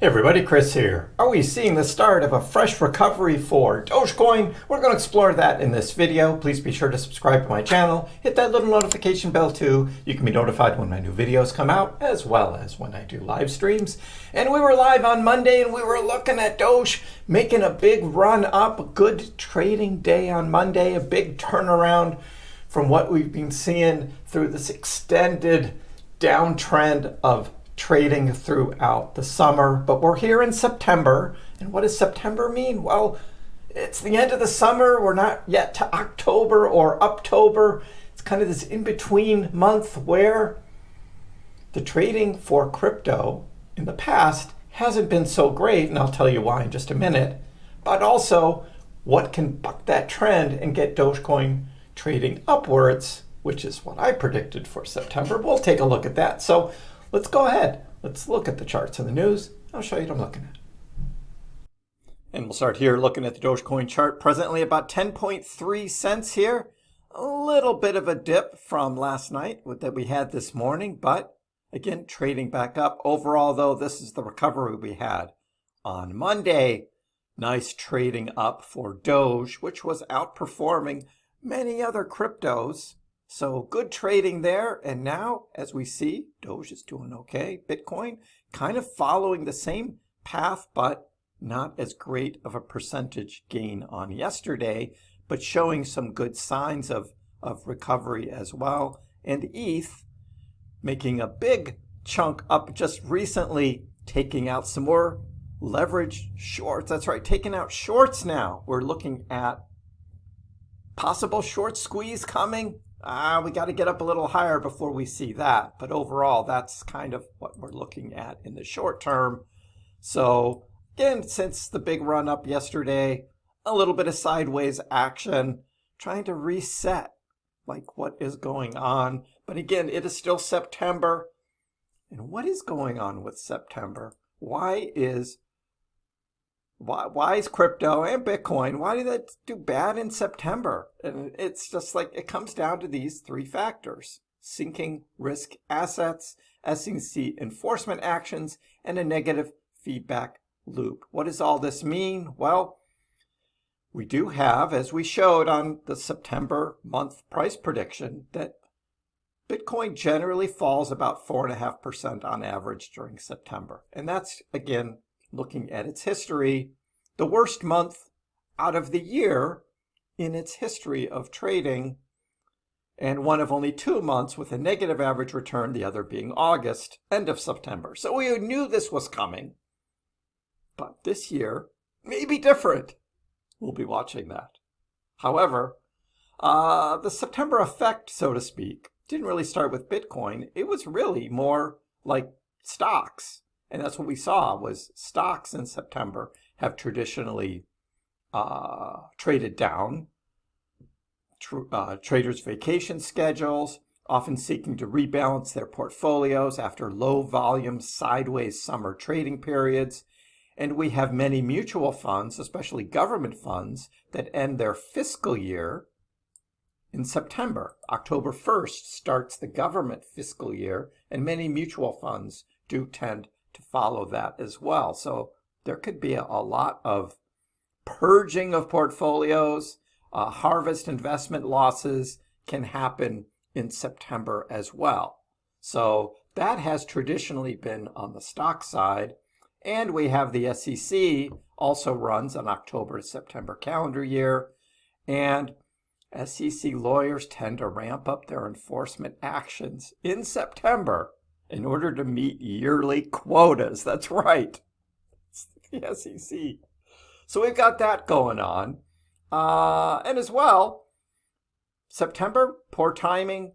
Hey everybody, Chris here. Are we seeing the start of a fresh recovery for Dogecoin? We're going to explore that in this video. Please be sure to subscribe to my channel. Hit that little notification bell too. You can be notified when my new videos come out, as well as when I do live streams. And we were live on Monday and we were looking at Doge making a big run up. A good trading day on Monday, a big turnaround from what we've been seeing through this extended downtrend of trading throughout the summer. But we're here in September, and what does September mean? Well, it's the end of the summer. We're not yet to October or Uptober. It's kind of this in-between month where the trading for crypto in the past hasn't been so great, and I'll tell you why in just a minute. But also, what can buck that trend and get Dogecoin trading upwards, which is what I predicted for September. We'll take a look at that. So let's go ahead. Let's look at the charts and the news. I'll show you what I'm looking at. And we'll start here looking at the Dogecoin chart. Presently about 10.3 cents here. A little bit of a dip from last night that we had this morning, but again, trading back up. Overall, though, this is the recovery we had on Monday. Nice trading up for Doge, which was outperforming many other cryptos. So good trading there. And now, as we see, Doge is doing okay. Bitcoin kind of following the same path, but not as great of a percentage gain on yesterday, but showing some good signs of recovery as well. And ETH making a big chunk up just recently, taking out some more leverage shorts. That's right, taking out shorts now. We're looking at possible short squeeze coming. We got to get up a little higher before we see that. But overall, that's kind of what we're looking at in the short term. So again, since the big run up yesterday, a little bit of sideways action, trying to reset like what is going on. But again, it is still September. And what is going on with September? Why is crypto and Bitcoin, why do they do bad in September? And it's just like, it comes down to these three factors: sinking risk assets, SEC enforcement actions, and a negative feedback loop. What does all this mean? Well, we do have, as we showed on the September month price prediction, that Bitcoin generally falls about 4.5% on average during September. And that's, again, looking at its history, the worst month out of the year in its history of trading, and one of only 2 months with a negative average return, the other being August, end of September. So we knew this was coming, but this year may be different. We'll be watching that. However, the September effect, so to speak, didn't really start with Bitcoin. It was really more like stocks. And that's what we saw, was stocks in September have traditionally traded down. Traders' vacation schedules, often seeking to rebalance their portfolios after low volume sideways summer trading periods. And we have many mutual funds, especially government funds, that end their fiscal year in September. October 1st starts the government fiscal year, and many mutual funds do tend to follow that as well. So there could be a lot of purging of portfolios. Harvest investment losses can happen in September as well. So that has traditionally been on the stock side. And we have the SEC also runs an October to September calendar year. And SEC lawyers tend to ramp up their enforcement actions in September in order to meet yearly quotas. That's right. It's the SEC. So we've got that going on. And as well, September, poor timing,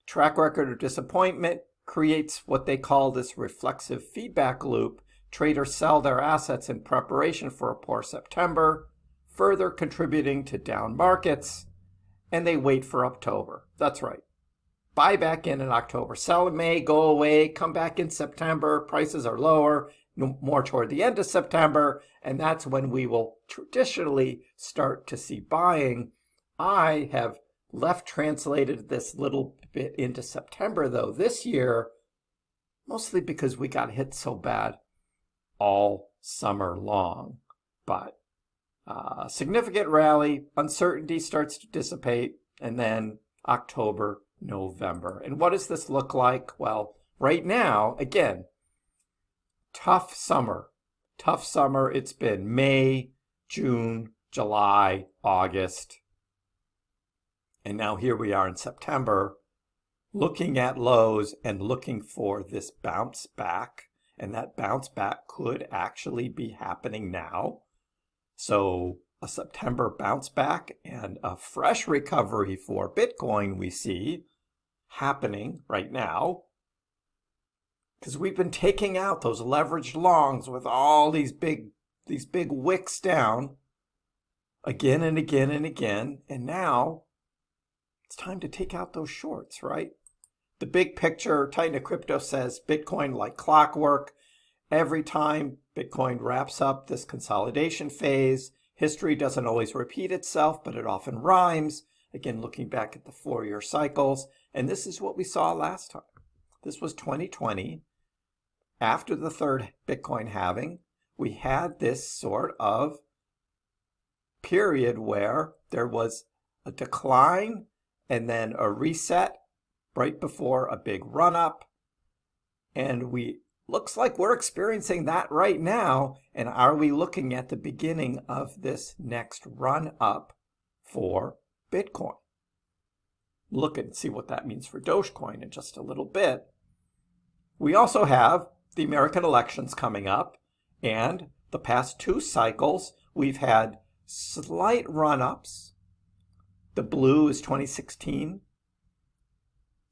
track record of disappointment, creates what they call this reflexive feedback loop. Traders sell their assets in preparation for a poor September, further contributing to down markets, and they wait for October. That's right. Buy back in October. Sell in May, go away, come back in September. Prices are lower, more toward the end of September, and that's when we will traditionally start to see buying. I have left translated this little bit into September, though, this year, mostly because we got hit so bad all summer long. But significant rally, uncertainty starts to dissipate, and then October, November. And what does this look like? Well, right now, again, tough summer. Tough summer. It's been May, June, July, August. And now here we are in September, looking at lows and looking for this bounce back. And that bounce back could actually be happening now. So a September bounce back and a fresh recovery for Bitcoin we see happening right now. Because we've been taking out those leveraged longs with all these big wicks down again and again and again. And now it's time to take out those shorts, right? The big picture, Titan of Crypto says Bitcoin like clockwork. Every time Bitcoin wraps up this consolidation phase, history doesn't always repeat itself, but it often rhymes. Again, looking back at the 4-year cycles. And this is what we saw last time. This was 2020. After the third Bitcoin halving, we had this sort of period where there was a decline and then a reset right before a big run up. And looks like we're experiencing that right now. And are we looking at the beginning of this next run up for Bitcoin? Look and see what that means for Dogecoin in just a little bit. We also have the American elections coming up, and the past 2 cycles, we've had slight run-ups. The blue is 2016,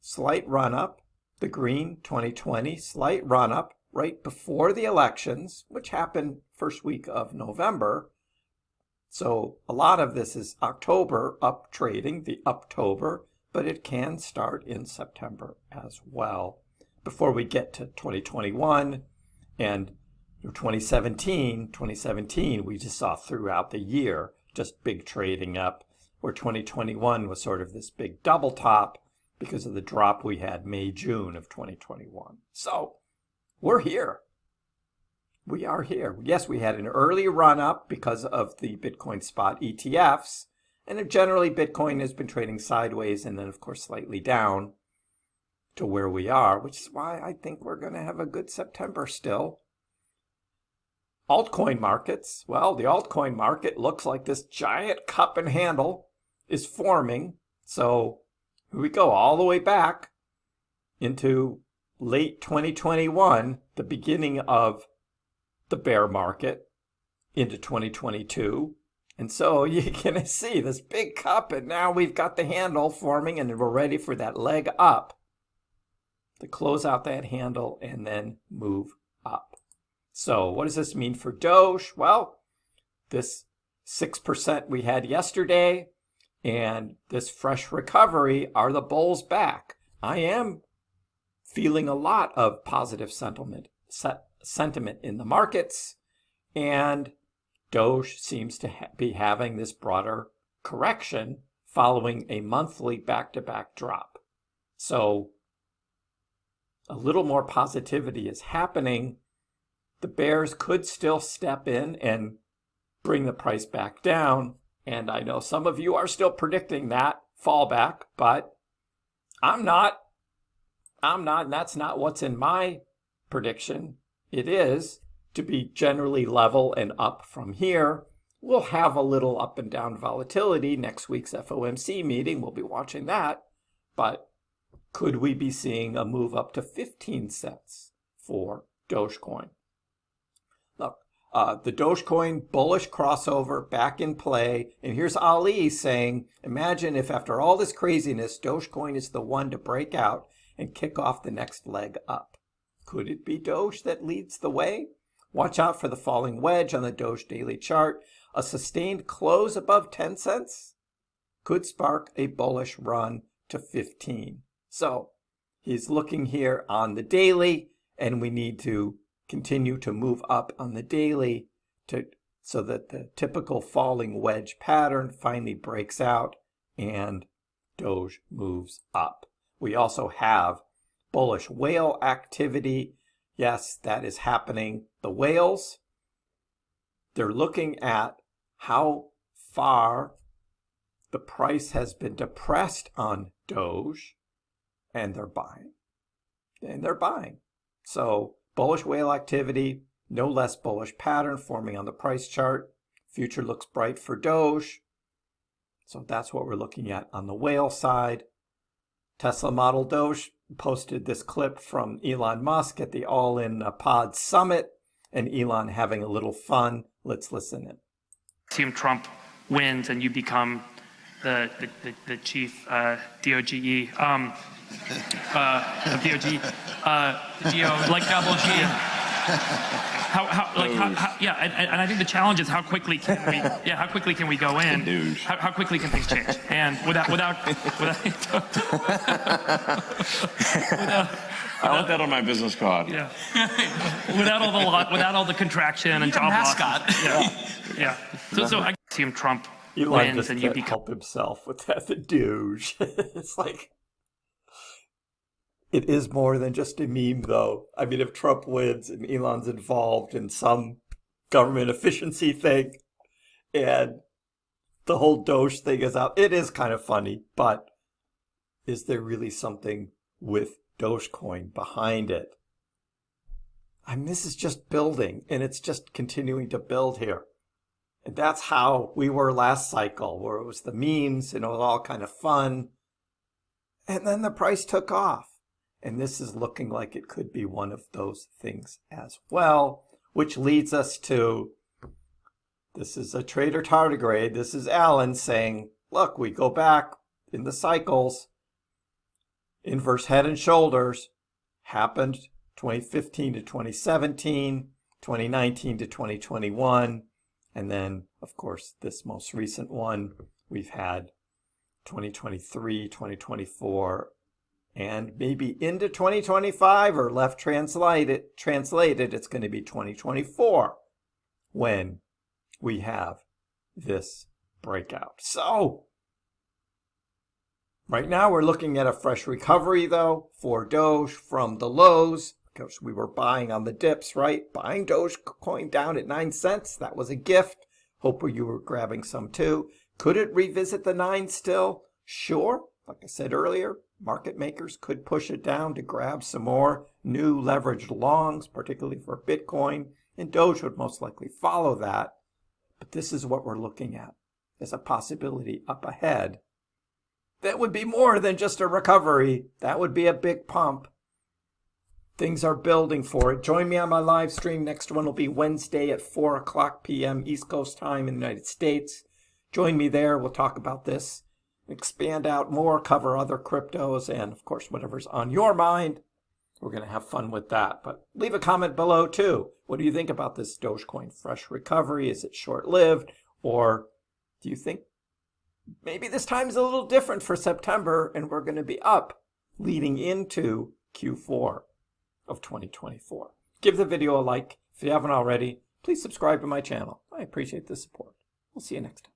slight run-up. The green, 2020, slight run-up right before the elections, which happened first week of November. So a lot of this is October up trading, the Uptober, but it can start in September as well. Before we get to 2021 and 2017, we just saw throughout the year just big trading up, where 2021 was sort of this big double top because of the drop we had May, June of 2021. So we're here. We are here. Yes, we had an early run up because of the Bitcoin spot ETFs, and generally Bitcoin has been trading sideways and then of course slightly down to where we are, which is why I think we're going to have a good September still. Altcoin markets. Well, the altcoin market looks like this giant cup and handle is forming. So here we go all the way back into late 2021, the beginning of the bear market into 2022. And so you're going to see this big cup, and now we've got the handle forming and we're ready for that leg up to close out that handle and then move up. So what does this mean for Doge? Well, this 6% we had yesterday and this fresh recovery, are the bulls back? I am feeling a lot of positive sentiment in the markets, and Doge seems to be having this broader correction following a monthly back-to-back drop. So a little more positivity is happening. The bears could still step in and bring the price back down. And I know some of you are still predicting that fallback, but I'm not, and that's not what's in my prediction. It is to be generally level and up from here. We'll have a little up and down volatility. Next week's FOMC meeting, we'll be watching that. But could we be seeing a move up to 15 cents for Dogecoin? Look, the Dogecoin bullish crossover back in play. And here's Ali saying, imagine if after all this craziness, Dogecoin is the one to break out and kick off the next leg up. Could it be Doge that leads the way? Watch out for the falling wedge on the Doge daily chart. A sustained close above 10 cents could spark a bullish run to 15. So he's looking here on the daily, and we need to continue to move up on the daily so that the typical falling wedge pattern finally breaks out and Doge moves up. We also have bullish whale activity. Yes, that is happening. The whales, they're looking at how far the price has been depressed on Doge, and they're buying. So bullish whale activity, no less bullish pattern forming on the price chart. Future looks bright for Doge. So that's what we're looking at on the whale side. Tesla Model Doge posted this clip from Elon Musk at the All-in Pod Summit, and Elon having a little fun. Let's listen in. Team Trump wins and you become the chief DOGE, DOGE, like double G. Yeah, and I think the challenge is how quickly can we go in? How quickly can things change? And without I want that on my business card. Yeah. without all the contraction and job loss. Yeah. So Team Trump Elon wins and you become help himself with that. The Doge. It's like, it is more than just a meme, though. I mean, if Trump wins and Elon's involved in some government efficiency thing, and the whole Doge thing is out, it is kind of funny. But is there really something with Dogecoin behind it? I mean, this is just building, and it's just continuing to build here. And that's how we were last cycle, where it was the memes and it was all kind of fun. And then the price took off. And this is looking like it could be one of those things as well, which leads us to, this is a trader tardigrade. This is Alan saying, look, we go back in the cycles. Inverse head and shoulders happened 2015 to 2017, 2019 to 2021. And then, of course, this most recent one, we've had 2023, 2024, and maybe into 2025, or left translated, it's going to be 2024 when we have this breakout. So right now we're looking at a fresh recovery, though, for Doge from the lows. Because we were buying on the dips, right? Buying Dogecoin down at 9 cents. That was a gift. Hope you were grabbing some too. Could it revisit the 9 still? Sure. Like I said earlier, market makers could push it down to grab some more new leveraged longs, particularly for Bitcoin. And Doge would most likely follow that. But this is what we're looking at as a possibility up ahead. That would be more than just a recovery. That would be a big pump. Things are building for it. Join me on my live stream. Next one will be Wednesday at 4 o'clock p.m. East Coast time in the United States. Join me there. We'll talk about this, expand out more, cover other cryptos, and of course, whatever's on your mind. We're going to have fun with that. But leave a comment below too. What do you think about this Dogecoin fresh recovery? Is it short-lived? Or do you think maybe this time is a little different for September and we're going to be up leading into Q4 of 2024. Give the video a like. If you haven't already, please subscribe to my channel. I appreciate the support. We'll see you next time.